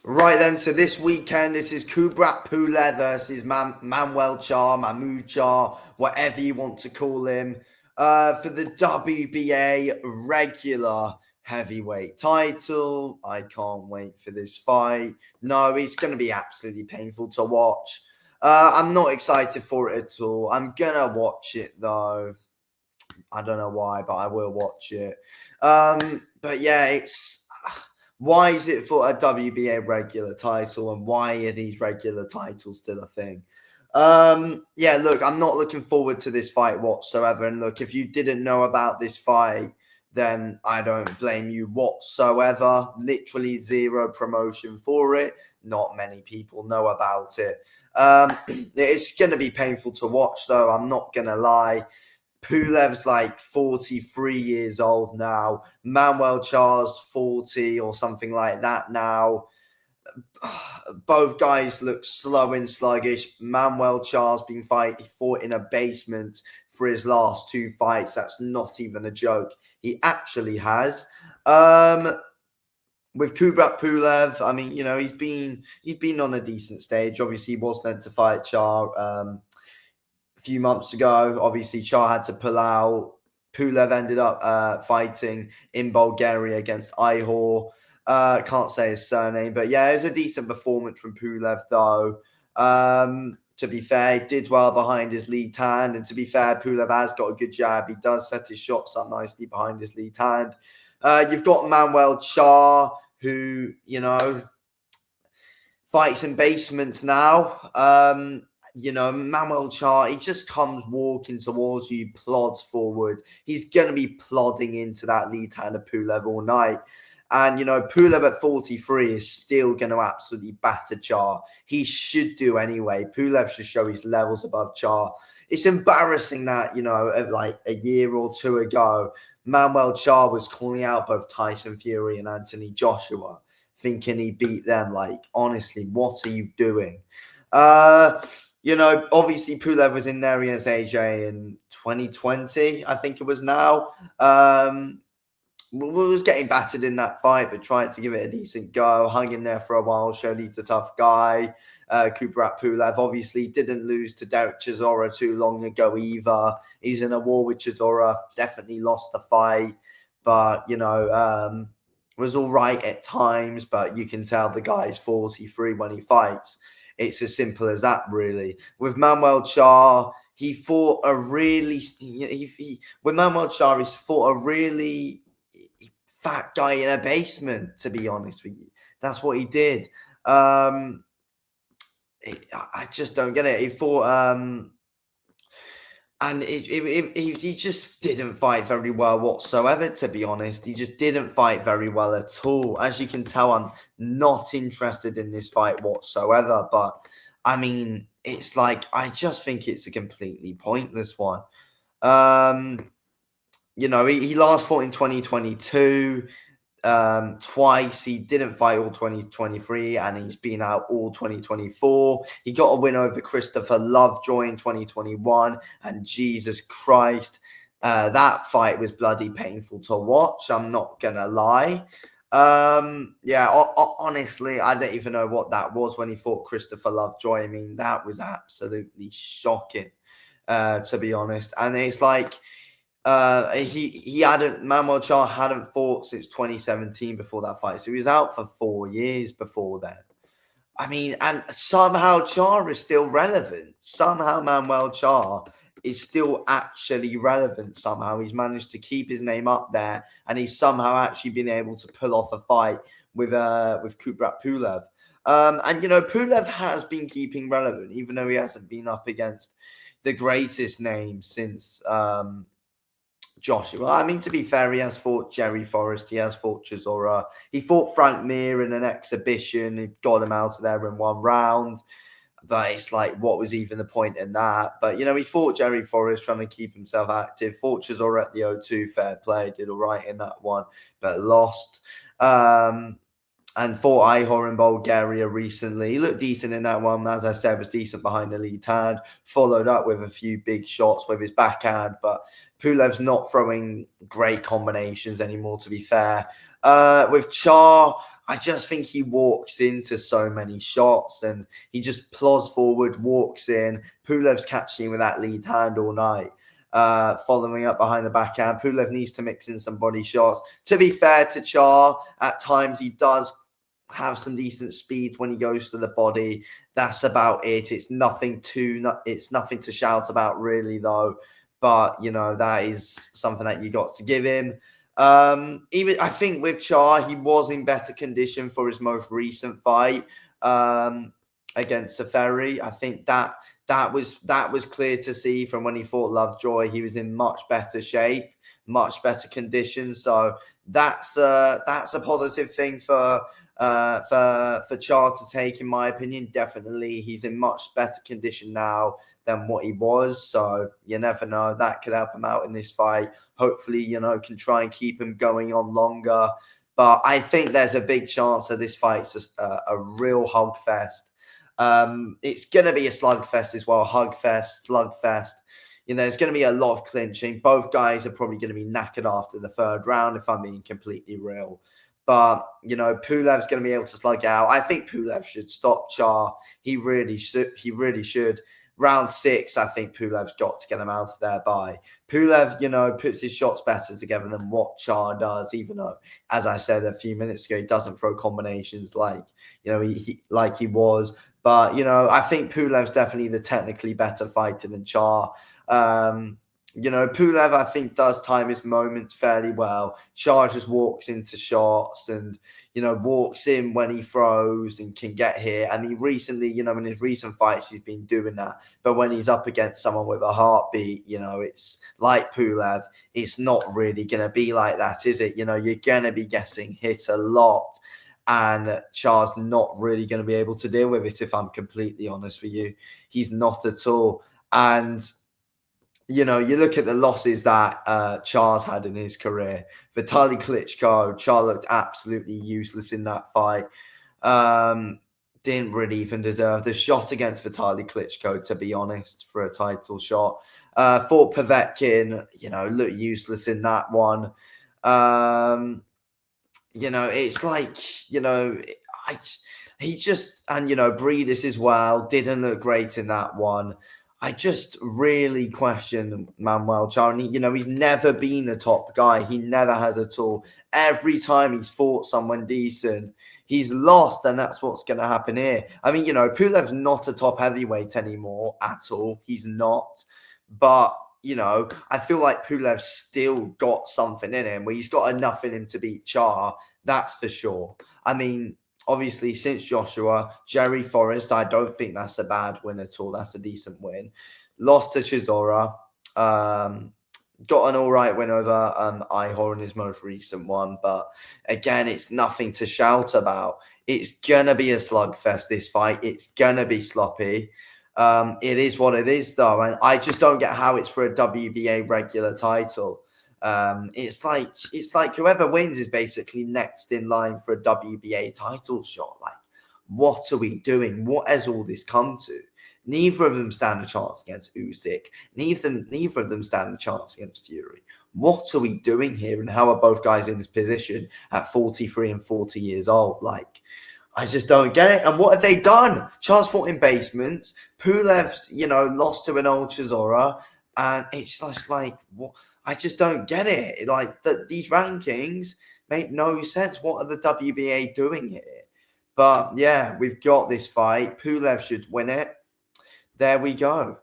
Right then, so this weekend it is Kubrat Pulev versus Manuel Charr, Mahmoud Charr, whatever you want to call him, for the WBA regular heavyweight title. I can't wait for this fight. No, it's going to be absolutely painful to watch. I'm not excited for it at all. I'm going to watch it though. I don't know why, but I will watch it. But yeah, it's why is it for a WBA regular title, and why are these regular titles still a thing? Yeah, look, I'm not looking forward to this fight whatsoever. And look, if you didn't know about this fight, then I don't blame you whatsoever. Literally zero promotion for it. Not many people know about it. It's going to be painful to watch, though. I'm not going to lie. Pulev's like 43 years old now. Manuel Charr's 40 or something like that now. Both guys look slow and sluggish. Manuel Charr's been fought in a basement for his last two fights. That's not even a joke. He actually has. With Kubrat Pulev, I mean, he's been on a decent stage. Obviously, he was meant to fight Charr a few months ago. Obviously, Charr had to pull out. Pulev ended up fighting in Bulgaria against Ihor. Can't say his surname, but yeah, it was a decent performance from Pulev, though. To be fair, he did well behind his lead hand. And to be fair, Pulev has got a good jab. He does set his shots up nicely behind his lead hand. You've got Manuel Charr, who, fights in basements now. Manuel Charr, he just comes walking towards you, plods forward. He's going to be plodding into that lead hand of Pulev all night. And, Pulev at 43 is still going to absolutely batter Charr. He should do anyway. Pulev should show his levels above Charr. It's embarrassing that, like a year or two ago, Manuel Charr was calling out both Tyson Fury and Anthony Joshua, thinking he beat them. Like, honestly, what are you doing? Obviously Pulev was in there against AJ in 2020, I think it was now. Was getting battered in that fight, but tried to give it a decent go. Hung in there for a while, showed he's a tough guy. Kubrat Pulev obviously didn't lose to Derek Chisora too long ago either. He's in a war with Chisora, definitely lost the fight, but, was all right at times, but you can tell the guy's 43 when he fights. It's as simple as that, really. With Manuel Charr, he fought a really... with Manuel Charr, he's fought a really fat guy in a basement, to be honest with you. That's what he did. I just don't get it. He fought... and he just didn't fight very well whatsoever, to be honest. He just didn't fight very well at all. As you can tell, I'm not interested in this fight whatsoever. But, I mean, it's like, I just think it's a completely pointless one. He last fought in 2022 twice. He didn't fight all 2023, and he's been out all 2024. He got a win over Christopher Lovejoy in 2021, and Jesus Christ, that fight was bloody painful to watch. I'm not gonna lie. Honestly, I don't even know what that was when he fought Christopher Lovejoy. I mean, that was absolutely shocking, to be honest. And it's like, Manuel Charr hadn't fought since 2017 before that fight, so he was out for 4 years before then. I mean, and somehow Charr is still relevant. Somehow Manuel Charr is still actually relevant. Somehow he's managed to keep his name up there, and he's somehow actually been able to pull off a fight with Kubrat Pulev. Pulev has been keeping relevant, even though he hasn't been up against the greatest names since Joshua. I mean, to be fair, he has fought Jerry Forrest. He has fought Chisora. He fought Frank Mir in an exhibition. He got him out of there in one round. But it's like, what was even the point in that? But, he fought Jerry Forrest trying to keep himself active. Fought Chisora at the O2. Fair play. Did all right in that one, but lost. And fought Ihor in Bulgaria recently. He looked decent in that one. As I said, was decent behind the lead hand. Followed up with a few big shots with his backhand. But Pulev's not throwing great combinations anymore, to be fair. With Charr, I just think he walks into so many shots and he just plods forward, walks in. Pulev's catching him with that lead hand all night. Following up behind the backhand. Pulev needs to mix in some body shots. To be fair to Charr, at times he does have some decent speed when he goes to the body. That's about it. It's nothing to shout about really though. But that is something that you got to give him. Even I think with Charr, he was in better condition for his most recent fight against Seferi. I think that was clear to see from when he fought Lovejoy. He was in much better shape, much better condition. So that's a positive thing for Charr to take, in my opinion. Definitely, he's in much better condition now than what he was. So you never know, that could help him out in this fight. Hopefully, can try and keep him going on longer. But I think there's a big chance that this fight's just a real hug fest. It's going to be a slugfest as well. Hugfest, slugfest. There's going to be a lot of clinching. Both guys are probably going to be knackered after the third round, if I'm being completely real. But, Pulev's going to be able to slug out. I think Pulev should stop Charr. He really should. Round 6, I think Pulev's got to get him out of there by. Pulev, puts his shots better together than what Charr does, even though, as I said a few minutes ago, he doesn't throw combinations like he was. But, I think Pulev's definitely the technically better fighter than Charr. Pulev, I think, does time his moments fairly well. Charr just walks into shots and, walks in when he throws and can get hit. And he recently, in his recent fights, he's been doing that. But when he's up against someone with a heartbeat, it's like Pulev. It's not really going to be like that, is it? You're going to be getting hit a lot. And Charr's not really going to be able to deal with it, if I'm completely honest with you. He's not at all. And you look at the losses that Charr's had in his career. Vitaly Klitschko, Charr looked absolutely useless in that fight. Didn't really even deserve the shot against Vitaly Klitschko, to be honest, for a title shot. Fought Povetkin, looked useless in that one. It's like, he just, and, Breedis as well, didn't look great in that one. I just really question Manuel Charr. And he's never been a top guy. He never has at all. Every time he's fought someone decent, he's lost, and that's what's going to happen here. I mean, Pulev's not a top heavyweight anymore at all. He's not. But, I feel like Pulev's still got something in him, where he's got enough in him to beat Charr. That's for sure. I mean, obviously, since Joshua, Jerry Forrest, I don't think that's a bad win at all. That's a decent win. Lost to Chisora. Got an all right win over Ihor in his most recent one. But again, it's nothing to shout about. It's going to be a slugfest, this fight. It's going to be sloppy. It is what it is, though. And I just don't get how it's for a WBA regular title. It's like whoever wins is basically next in line for a WBA title shot. Like, what are we doing? What has all this come to? Neither of them stand a chance against Usyk. Neither of them stand a chance against Fury. What are we doing here? And how are both guys in this position at 43 and 40 years old? Like, I just don't get it. And what have they done? Charr's fought in basements. Pulev's, lost to an old Chisora. And it's just like, what? I just don't get it. Like, these rankings make no sense. What are the WBA doing here? But, yeah, we've got this fight. Pulev should win it. There we go.